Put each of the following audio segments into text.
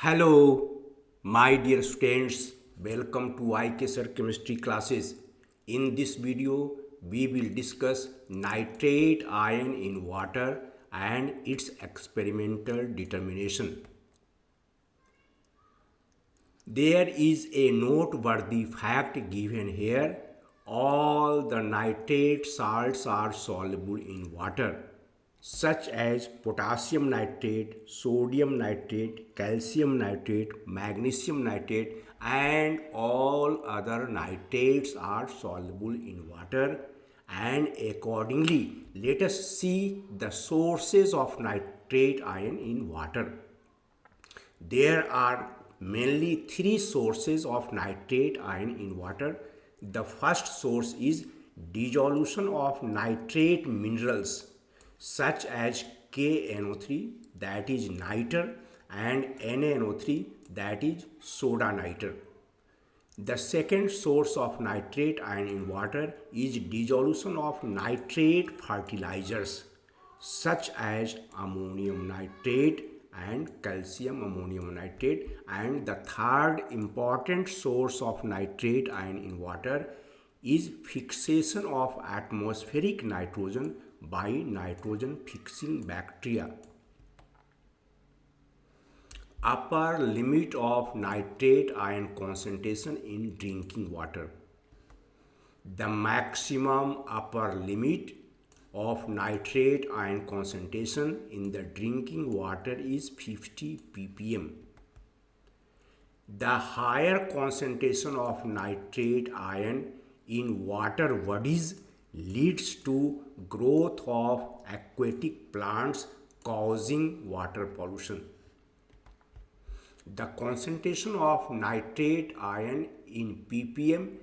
Hello, my dear students. Welcome to IK Sir Chemistry classes. In this video, we will discuss nitrate ion in water and its experimental determination. There is a noteworthy fact given here. All the nitrate salts are soluble in water, such as potassium nitrate, sodium nitrate, calcium nitrate, magnesium nitrate, and all other nitrates are soluble in water. And accordingly, let us see the sources of nitrate ion in water. There are mainly three sources of nitrate ion in water. The first source is dissolution of nitrate minerals such as KNO3, that is niter, and NaNO3, that is soda niter. The second source of nitrate ion in water is dissolution of nitrate fertilizers such as ammonium nitrate and calcium ammonium nitrate. And the third important source of nitrate ion in water is fixation of atmospheric nitrogen by nitrogen fixing bacteria. Upper limit of nitrate ion concentration in drinking water. The maximum upper limit of nitrate ion concentration in the drinking water is 50 ppm. The higher concentration of nitrate ion in water bodies leads to growth of aquatic plants causing water pollution. The concentration of nitrate ion in ppm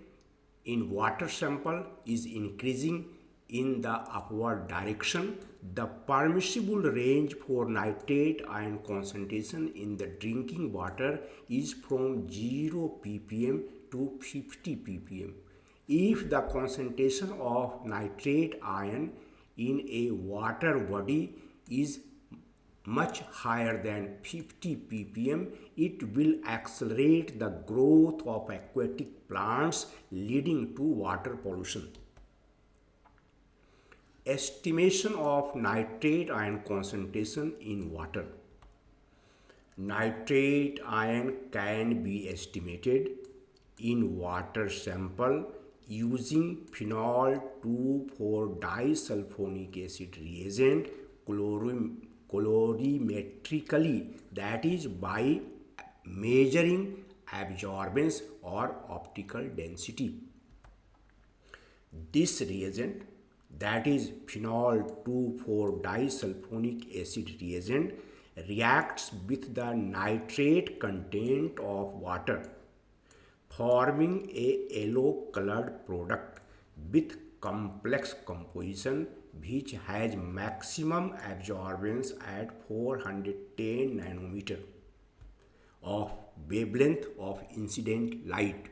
in water sample is increasing in the upward direction. The permissible range for nitrate ion concentration in the drinking water is from 0 ppm to 50 ppm. If the concentration of nitrate ion in a water body is much higher than 50 ppm, it will accelerate the growth of aquatic plants, leading to water pollution. Estimation of nitrate ion concentration in water. Nitrate ion can be estimated in water sample using phenol 2,4-disulfonic acid reagent colorimetrically, that is by measuring absorbance or optical density. This reagent, that is phenol 2,4-disulfonic acid reagent, reacts with the nitrate content of water, forming a yellow colored product with complex composition which has maximum absorbance at 410 nanometer of wavelength of incident light.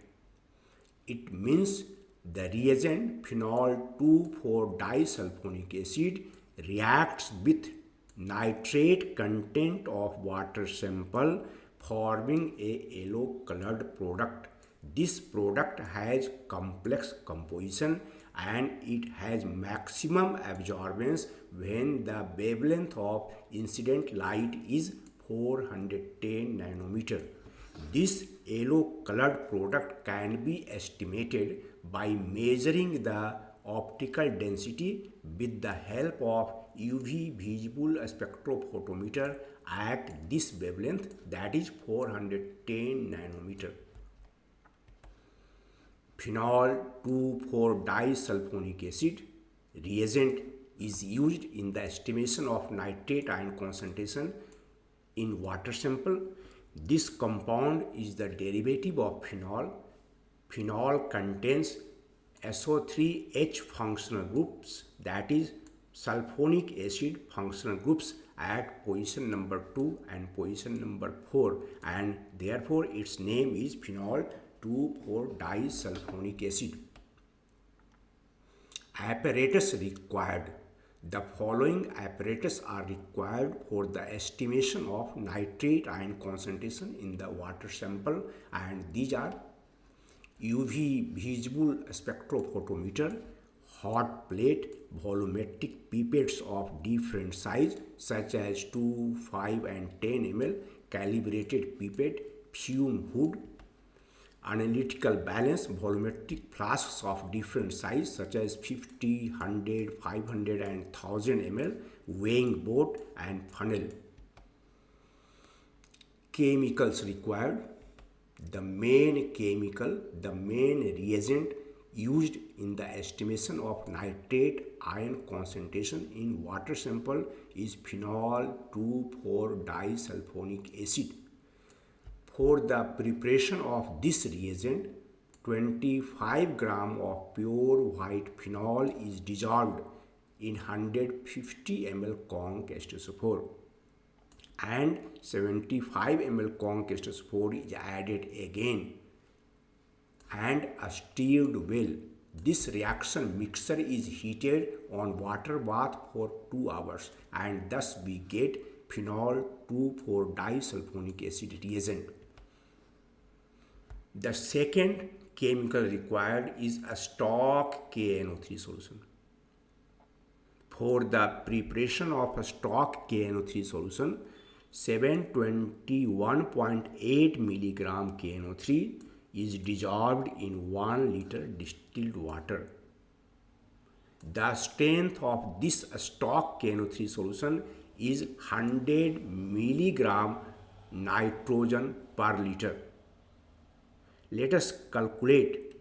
It means the reagent phenol 2,4-disulfonic acid reacts with nitrate content of water sample, forming a yellow colored product. This product has complex composition and it has maximum absorbance when the wavelength of incident light is 410 nanometer. This yellow colored product can be estimated by measuring the optical density with the help of UV visible spectrophotometer at this wavelength, that is 410 nanometer. Phenol 2,4-disulfonic acid reagent is used in the estimation of nitrate ion concentration in water sample. This compound is the derivative of phenol. Phenol contains SO3H functional groups, that is sulfonic acid functional groups at position number 2 and position number 4, and therefore its name is phenol 2,4-disulfonic acid. Apparatus required. The following apparatus are required for the estimation of nitrate ion concentration in the water sample, and these are UV visible spectrophotometer, hot plate, volumetric pipettes of different size such as 2, 5 and 10 ml, calibrated pipette, fume hood, analytical balance, volumetric flasks of different size such as 50, 100, 500 and 1000 ml, weighing board and funnel. Chemicals required. The main chemical, the main reagent used in the estimation of nitrate ion concentration in water sample is phenol 2,4-disulfonic acid. For the preparation of this reagent, 25 gram of pure white phenol is dissolved in 150 ml conch H2SO4 and 75 ml conch H2SO4 is added again and stirred well. This reaction mixture is heated on water bath for 2 hours and thus we get phenol 2,4-disulfonic acid reagent. The second chemical required is a stock KNO3 solution. For the preparation of a stock KNO3 solution, 721.8 milligram KNO3 is dissolved in 1 liter distilled water. The strength of this stock KNO3 solution is 100 milligram nitrogen per liter. Let us calculate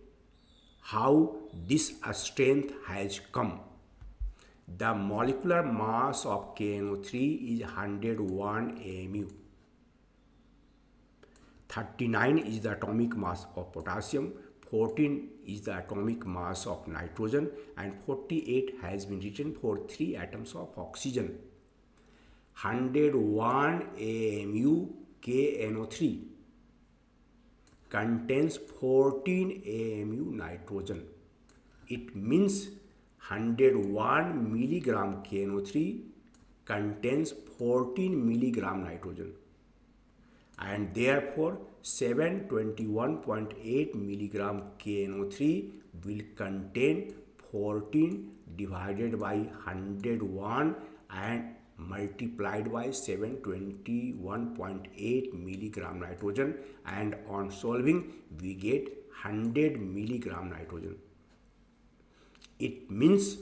how this strength has come. The molecular mass of KNO3 is 101 AMU. 39 is the atomic mass of potassium, 14 is the atomic mass of nitrogen, and 48 has been written for 3 atoms of oxygen. 101 AMU KNO3 contains 14 AMU nitrogen. It means 101 milligram KNO3 contains 14 milligram nitrogen, and therefore 721.8 milligram KNO3 will contain 14 divided by 101 and multiplied by 721.8 milligram nitrogen, and on solving we get 100 milligram nitrogen. It means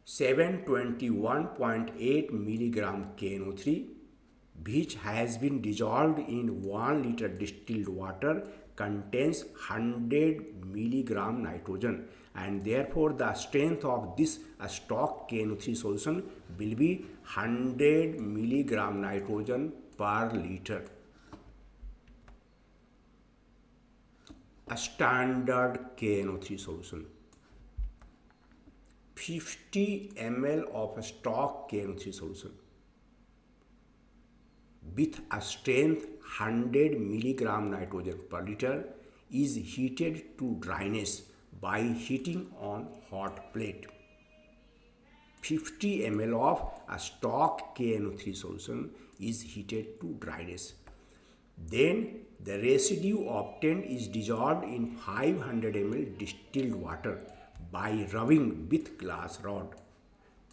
721.8 milligram KNO3 which has been dissolved in 1 liter distilled water contains 100 milligram nitrogen, and therefore the strength of this stock KNO3 solution will be 100 milligram nitrogen per liter. A standard KNO3 solution. 50 ml of a stock KNO3 solution with a strength 100 milligram nitrogen per liter is heated to dryness by heating on hot plate. 50 ml of a stock KNO3 solution is heated to dryness. Then the residue obtained is dissolved in 500 ml distilled water by rubbing with glass rod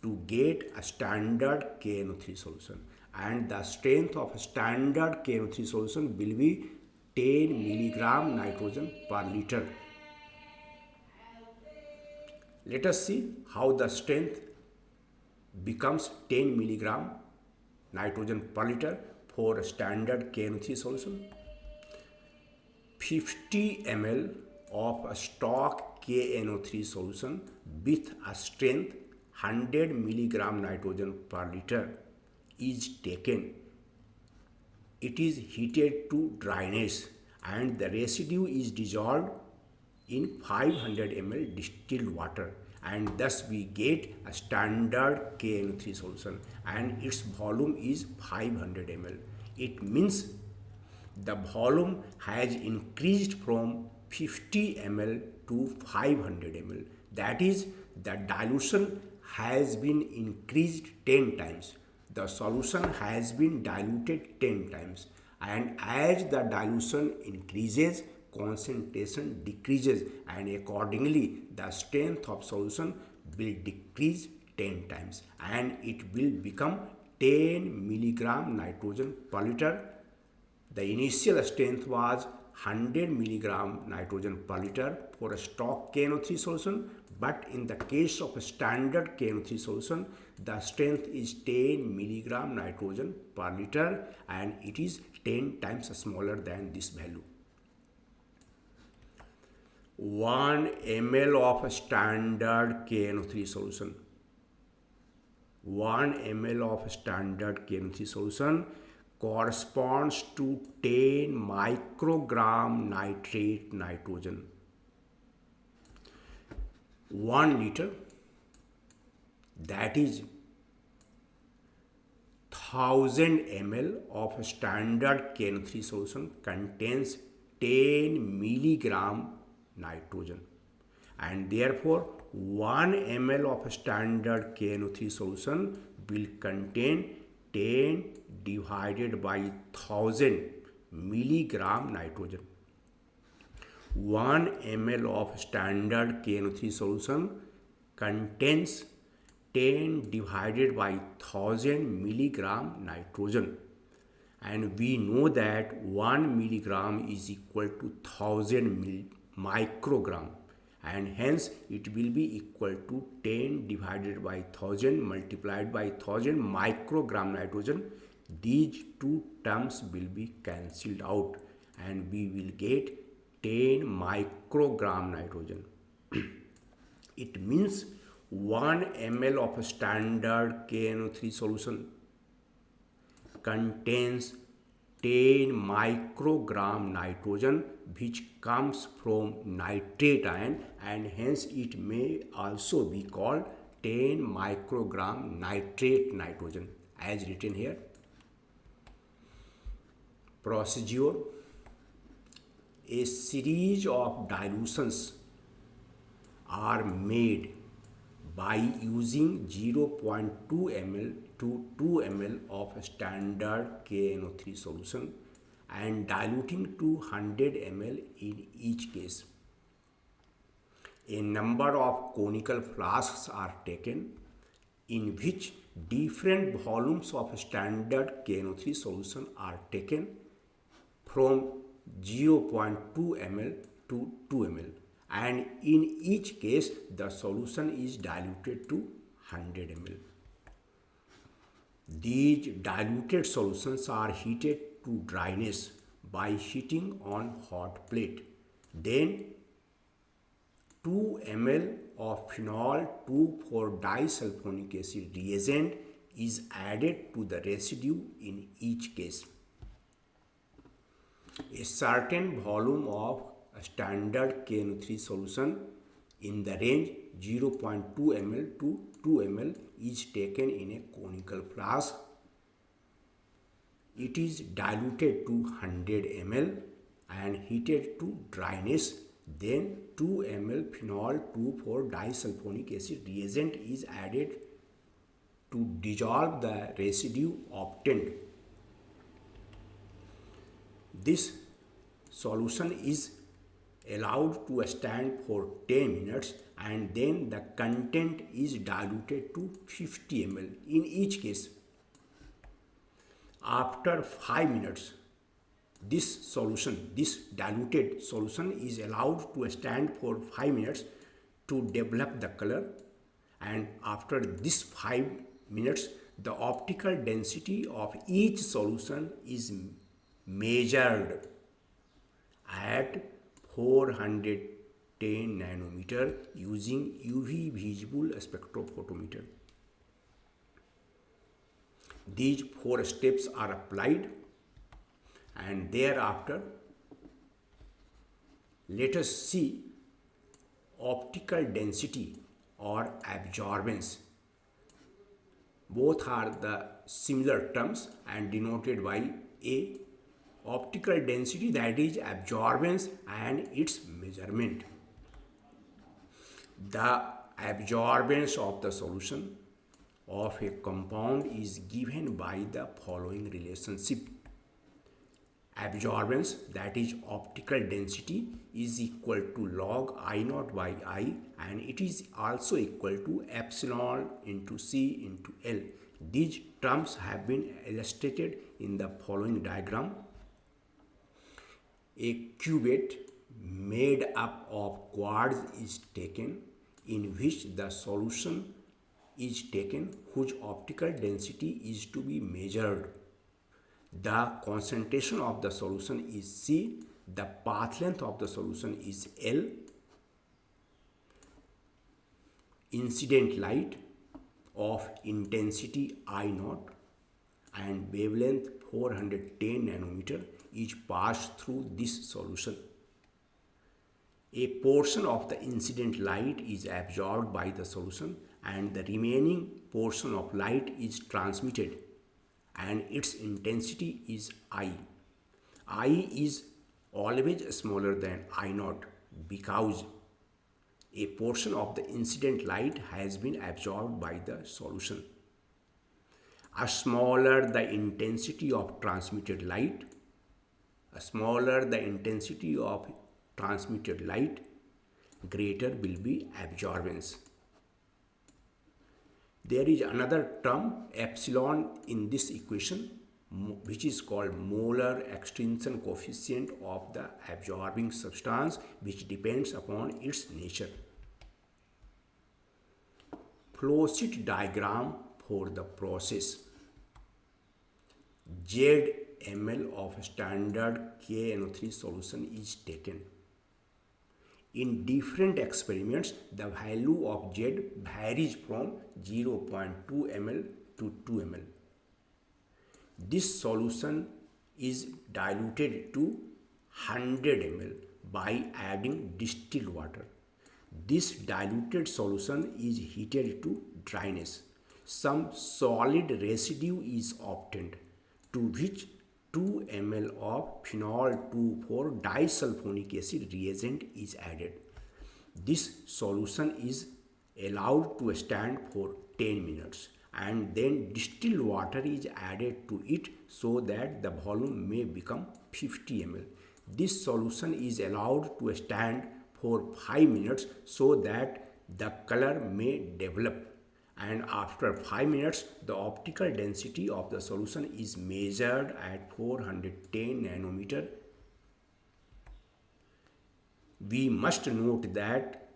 to get a standard KNO3 solution, and the strength of a standard KNO3 solution will be 10 milligram nitrogen per liter. Let us see how the strength becomes 10 milligram nitrogen per liter for a standard KNO3 solution. 50 ml of a stock KNO3 solution with a strength 100 milligram nitrogen per liter is taken. It is heated to dryness and the residue is dissolved in 500 ml distilled water, and thus we get a standard KNO3 solution and its volume is 500 ml. It means the volume has increased from 50 ml to 500 ml. That is, the dilution has been increased 10 times. The solution has been diluted 10 times, and as the dilution increases, concentration decreases, and accordingly the strength of solution will decrease 10 times, and it will become 10 milligram nitrogen per liter. The initial strength was 100 milligram nitrogen per liter for a stock KNO3 solution, but in the case of a standard KNO3 solution, the strength is 10 milligram nitrogen per liter, and it is 10 times smaller than this value. 1 ml of standard KNO3 solution. 1 ml of standard KNO3 solution corresponds to 10 microgram nitrate nitrogen. 1 liter, that is 1000 ml of standard KNO3 solution contains 10 milligram nitrogen, and therefore 1 ml of standard KNO3 solution will contain 10 divided by 1000 milligram nitrogen. 1 ml of standard KNO3 solution contains 10 divided by 1000 milligram nitrogen, and we know that 1 milligram is equal to 1000 microgram, and hence it will be equal to 10 divided by 1000 multiplied by 1000 microgram nitrogen. These two terms will be cancelled out, and we will get 10 microgram nitrogen. It means 1 ml of standard KNO3 solution contains 10 microgram nitrogen, which comes from nitrate ion, and hence it may also be called 10 microgram nitrate nitrogen as written here. Procedure: a series of dilutions are made by using 0.2 ml to 2 ml of standard KNO3 solution and diluting to 100 ml in each case. A number of conical flasks are taken in which different volumes of standard KNO3 solution are taken from 0.2 ml to 2 ml, and in each case the solution is diluted to 100 ml. These diluted solutions are heated to dryness by heating on hot plate. Then 2 ml of phenol 2,4-disulfonic acid reagent is added to the residue in each case. A certain volume of a standard KNO3 solution in the range 0.2 ml to 2 ml is taken in a conical flask. It is diluted to 100 ml and heated to dryness. Then 2 ml phenol 2,4-disulfonic acid reagent is added to dissolve the residue obtained. This solution is allowed to stand for 10 minutes, and then the content is diluted to 50 ml in each case. After 5 minutes, this diluted solution is allowed to stand for 5 minutes to develop the color, and after this 5 minutes the optical density of each solution is measured at 410 nanometer using UV visible spectrophotometer. These 4 steps are applied, and thereafter let us see optical density or absorbance. Both are the similar terms and denoted by A. Optical density, that is absorbance and its measurement. The absorbance of the solution of a compound is given by the following relationship. Absorbance, that is optical density, is equal to log I naught by I, and it is also equal to epsilon into C into L. These terms have been illustrated in the following diagram. A cuvette made up of quartz is taken, in which the solution is taken whose optical density is to be measured. The concentration of the solution is C, the path length of the solution is L, incident light of intensity I naught and wavelength 410 nanometer is passed through this solution. A portion of the incident light is absorbed by the solution and the remaining portion of light is transmitted, and its intensity is I. I is always smaller than I naught because a portion of the incident light has been absorbed by the solution. A smaller the intensity of transmitted light, greater will be absorbance. There is another term epsilon in this equation, which is called molar extinction coefficient of the absorbing substance, which depends upon its nature. Flow sheet diagram for the process. Z ml of standard KNO3 solution is taken. In different experiments, the value of Z varies from 0.2 ml to 2 ml. This solution is diluted to 100 ml by adding distilled water. This diluted solution is heated to dryness. Some solid residue is obtained, to which 2 ml of phenol 2,4-disulfonic acid reagent is added. This solution is allowed to stand for 10 minutes and then distilled water is added to it so that the volume may become 50 ml. This solution is allowed to stand for 5 minutes so that the color may develop, and after 5 minutes the optical density of the solution is measured at 410 nanometer. We must note that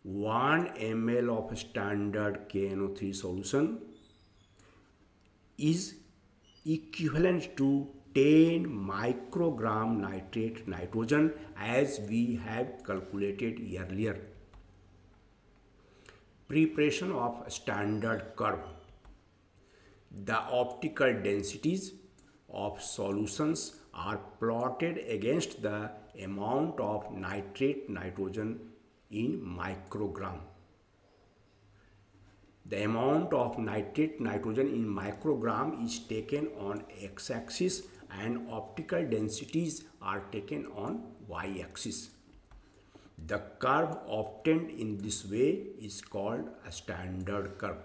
1 ml of standard KNO3 solution is equivalent to 10 microgram nitrate nitrogen, as we have calculated earlier. Preparation of standard curve. The optical densities of solutions are plotted against the amount of nitrate nitrogen in microgram. The amount of nitrate nitrogen in microgram is taken on x-axis and optical densities are taken on y-axis. The curve obtained in this way is called a standard curve.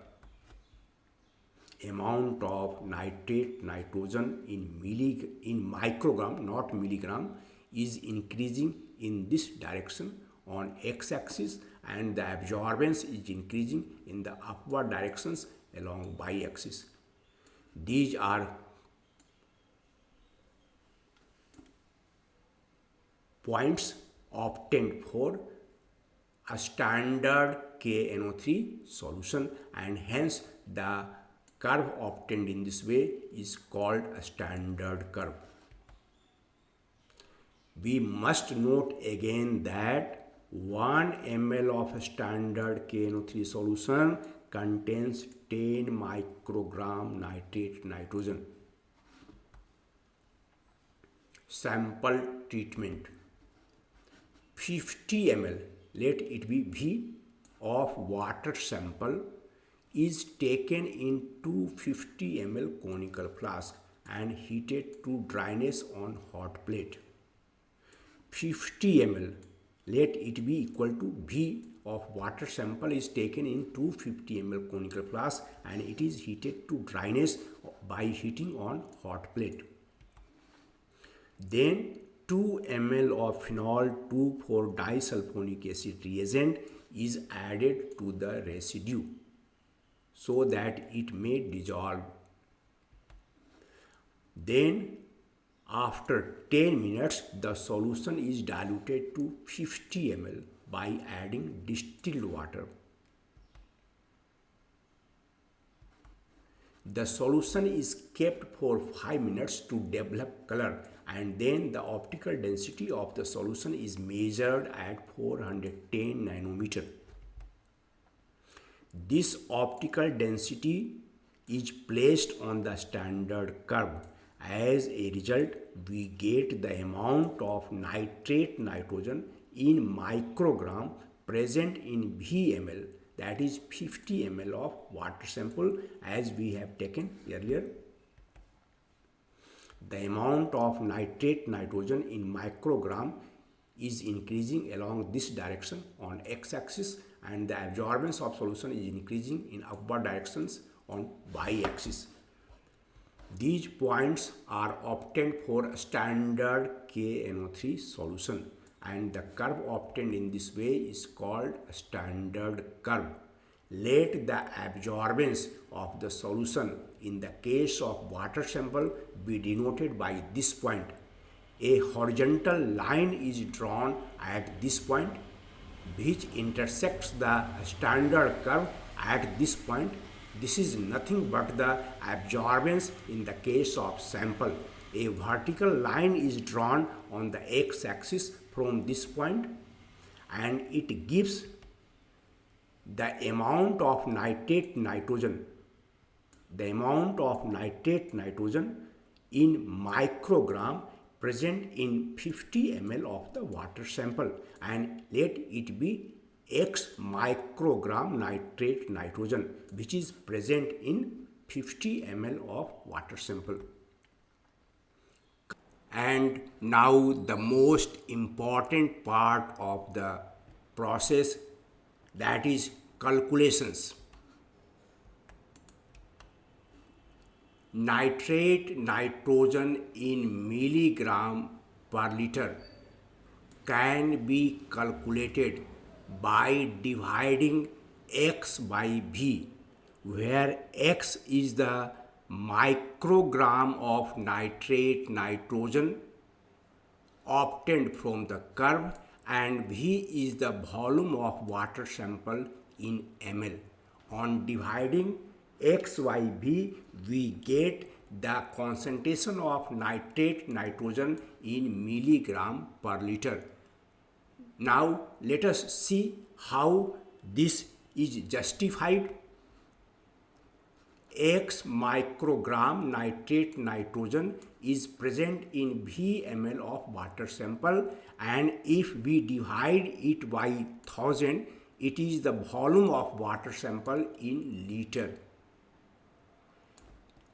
Amount of nitrate nitrogen in microgram, not milligram, is increasing in this direction on x-axis, and the absorbance is increasing in the upward directions along y-axis. These are points obtained for a standard KNO3 solution, and hence the curve obtained in this way is called a standard curve. We must note again that 1 ml of standard KNO3 solution contains 10 microgram nitrate nitrogen. Sample treatment. 50 ml, let it be V, of water sample is taken in 250 ml conical flask and heated to dryness on hot plate. 50 ml, let it be equal to V of water sample is taken in 250 ml conical flask and it is heated to dryness by heating on hot plate. Then 2 ml of phenol 2,4-disulfonic acid reagent is added to the residue so that it may dissolve. Then after 10 minutes, the solution is diluted to 50 ml by adding distilled water. The solution is kept for 5 minutes to develop color, and then the optical density of the solution is measured at 410 nanometer. This optical density is placed on the standard curve. As a result, we get the amount of nitrate nitrogen in microgram present in VML, that is 50 ml of water sample as we have taken earlier. The amount of nitrate nitrogen in microgram is increasing along this direction on x-axis, and the absorbance of solution is increasing in upward directions on y-axis. These points are obtained for standard KNO3 solution, and the curve obtained in this way is called a standard curve. Let the absorbance of the solution in the case of water sample be denoted by this point. A horizontal line is drawn at this point which intersects the standard curve at this point. This is nothing but the absorbance in the case of sample. A vertical line is drawn on the x-axis from this point, and it gives the amount of nitrate nitrogen. The amount of nitrate nitrogen in microgram present in 50 ml of the water sample, and let it be x microgram nitrate nitrogen which is present in 50 ml of water sample. And now the most important part of the process, that is calculations. Nitrate nitrogen in milligram per liter can be calculated by dividing X by V, where X is the microgram of nitrate nitrogen obtained from the curve and V is the volume of water sample in ml. On dividing X by V, we get the concentration of nitrate nitrogen in milligram per liter. Now let us see how this is justified. X microgram nitrate nitrogen is present in V ml of water sample, and if we divide it by 1000, it is the volume of water sample in liter.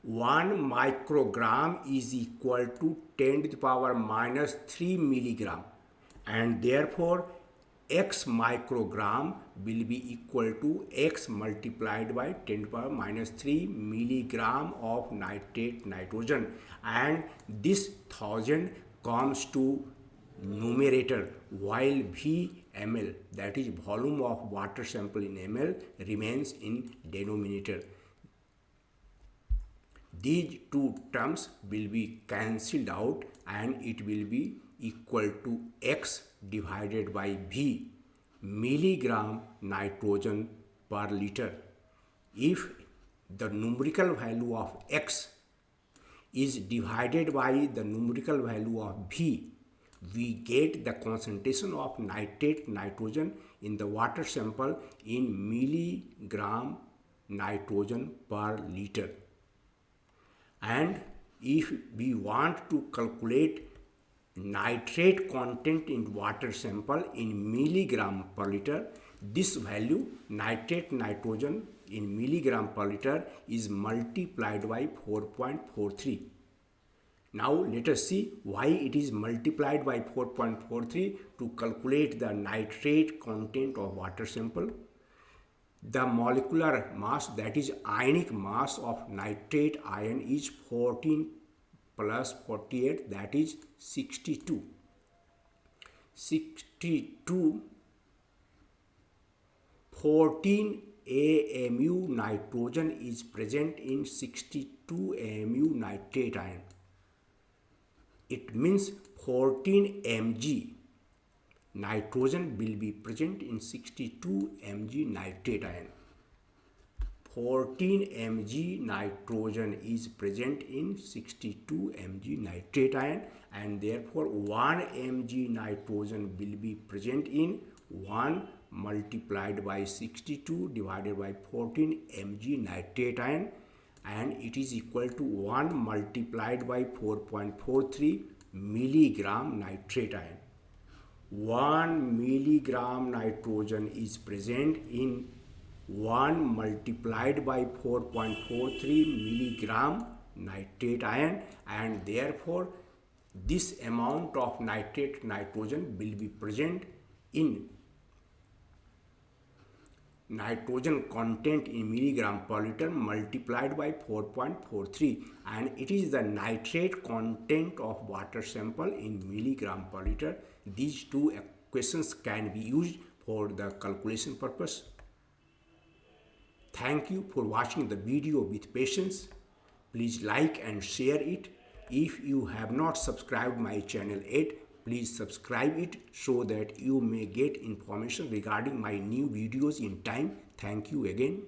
1 microgram is equal to 10 to the power minus 3 milligram, and therefore X microgram will be equal to X multiplied by 10 to the power minus 3 milligram of nitrate nitrogen, and this 1000 comes to numerator while V ml, that is volume of water sample in ml, remains in denominator. These two terms will be cancelled out and it will be equal to X divided by V, milligram nitrogen per liter. If the numerical value of X is divided by the numerical value of V, we get the concentration of nitrate nitrogen in the water sample in milligram nitrogen per liter. And if we want to calculate nitrate content in water sample in milligram per liter, this value nitrate nitrogen in milligram per liter is multiplied by 4.43. Now let us see why it is multiplied by 4.43 to calculate the nitrate content of water sample. The molecular mass, that is ionic mass of nitrate ion, is 14 plus 48, that is 62. 14 AMU nitrogen is present in 62 AMU nitrate ion. It means 14 mg nitrogen will be present in 62 mg nitrate ion. 14 mg nitrogen is present in 62 mg nitrate ion, and therefore 1 mg nitrogen will be present in 1 multiplied by 62 divided by 14 mg nitrate ion, and it is equal to 1 multiplied by 4.43 milligram nitrate ion. 1 milligram nitrogen is present in 1 multiplied by 4.43 milligram nitrate ion, and therefore this amount of nitrate nitrogen will be present in nitrogen content in milligram per liter multiplied by 4.43, and it is the nitrate content of water sample in milligram per liter. These two equations can be used for the calculation purpose. Thank you for watching the video with patience. Please like and share it. If you have not subscribed my channel yet, please subscribe it so that you may get information regarding my new videos in time. Thank you again.